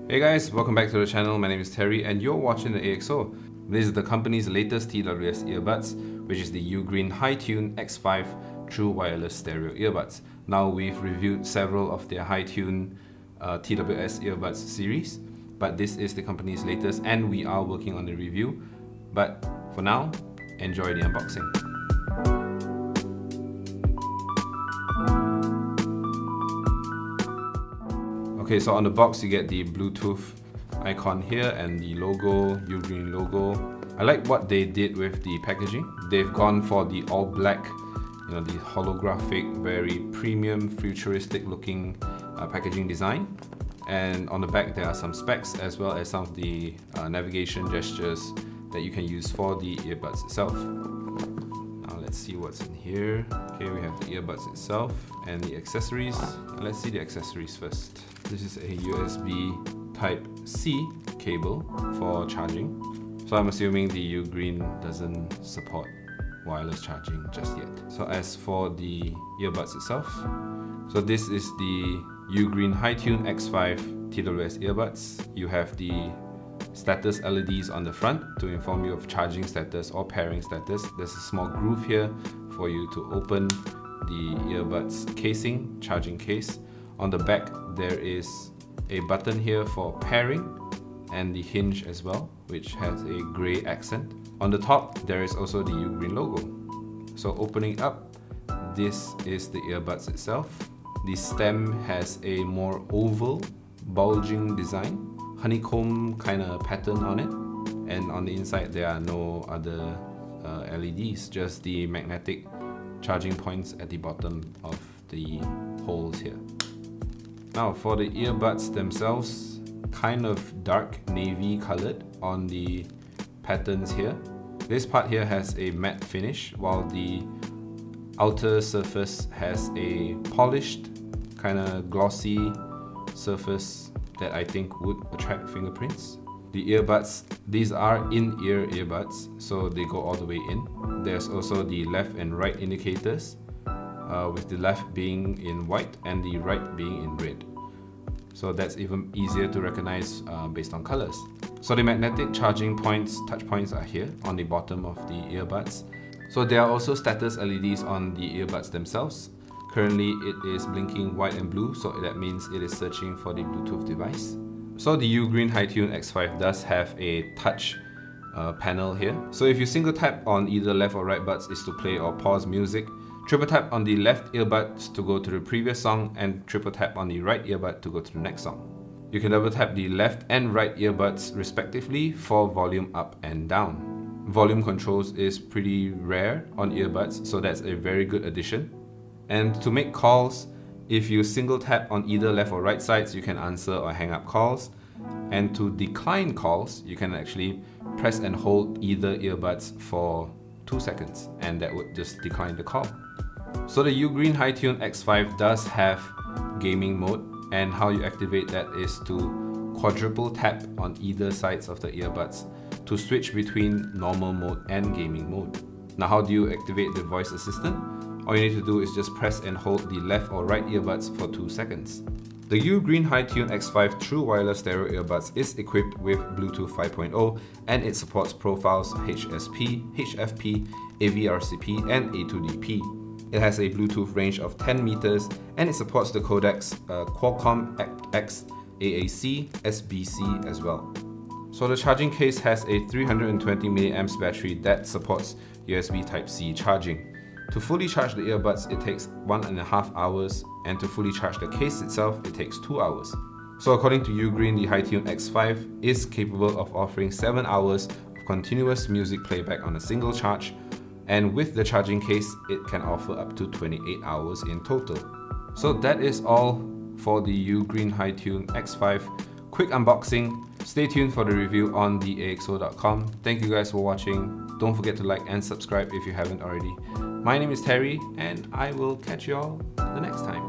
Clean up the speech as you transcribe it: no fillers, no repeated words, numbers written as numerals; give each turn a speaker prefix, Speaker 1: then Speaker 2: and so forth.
Speaker 1: Hey guys, welcome back to the channel. My name is Terry and you're watching the AXO. This is the company's latest TWS earbuds, which is the UGreen Hitune X5 True Wireless Stereo Earbuds. Now we've reviewed several of their Hitune TWS earbuds series, but this is the company's latest and we are working on the review. But for now, enjoy the unboxing. Okay, so on the box you get the Bluetooth icon here and the logo, UGreen logo. I like what they did with the packaging. They've gone for the all black, the holographic, very premium, futuristic looking packaging design. And on the back there are some specs as well as some of the navigation gestures that you can use for the earbuds itself. Now let's see what's in here. Okay, we have the earbuds itself and the accessories. Let's see the accessories first. This is a USB Type-C cable for charging. So I'm assuming the UGreen doesn't support wireless charging just yet. So as for the earbuds itself, so this is the UGreen Hitune X5 TWS earbuds. You have the status LEDs on the front to inform you of charging status or pairing status. There's a small groove here for you to open the earbuds casing, charging case. On the back there is a button here for pairing and the hinge as well, which has a grey accent. On the top there is also the UGreen logo. So opening up, this is the earbuds itself. The stem has a more oval, bulging design, honeycomb kind of pattern on it, and on the inside there are no other LEDs, just the magnetic charging points at the bottom of the holes here. Now for the earbuds themselves, kind of dark navy colored on the patterns here. This part here has a matte finish, while the outer surface has a polished, kind of glossy surface that I think would attract fingerprints. The earbuds, these are in-ear earbuds, so they go all the way in. There's also the left and right indicators, with the left being in white and the right being in red. So that's even easier to recognize based on colors. So the magnetic charging points, touch points are here on the bottom of the earbuds. So there are also status LEDs on the earbuds themselves. Currently it is blinking white and blue, so that means it is searching for the Bluetooth device. So the UGreen Hitune X5 does have a touch panel here. So if you single tap on either left or right buds is to play or pause music, triple tap on the left earbuds to go to the previous song, and triple tap on the right earbud to go to the next song. You can double tap the left and right earbuds respectively for volume up and down. Volume controls is pretty rare on earbuds, so that's a very good addition. And to make calls, if you single tap on either left or right sides, you can answer or hang up calls. And to decline calls, you can actually press and hold either earbuds for 2 seconds, and that would just decline the call. So the UGreen Hitune X5 does have gaming mode, and how you activate that is to quadruple tap on either sides of the earbuds to switch between normal mode and gaming mode. Now how do you activate the voice assistant? All you need to do is just press and hold the left or right earbuds for 2 seconds. The UGreen Hitune X5 True Wireless Stereo Earbuds is equipped with Bluetooth 5.0 and it supports profiles HSP, HFP, AVRCP and A2DP. It has a Bluetooth range of 10 meters and it supports the codecs Qualcomm X AAC SBC as well. So the charging case has a 320 mAh battery that supports USB Type-C charging. To fully charge the earbuds, it takes 1.5 hours, and to fully charge the case itself, it takes 2 hours. So according to UGreen, the Hitune X5 is capable of offering 7 hours of continuous music playback on a single charge, and with the charging case, it can offer up to 28 hours in total. So that is all for the UGreen Hitune X5 quick unboxing. Stay tuned for the review on theaxo.com. Thank you guys for watching. Don't forget to like and subscribe if you haven't already. My name is Terry, and I will catch you all the next time.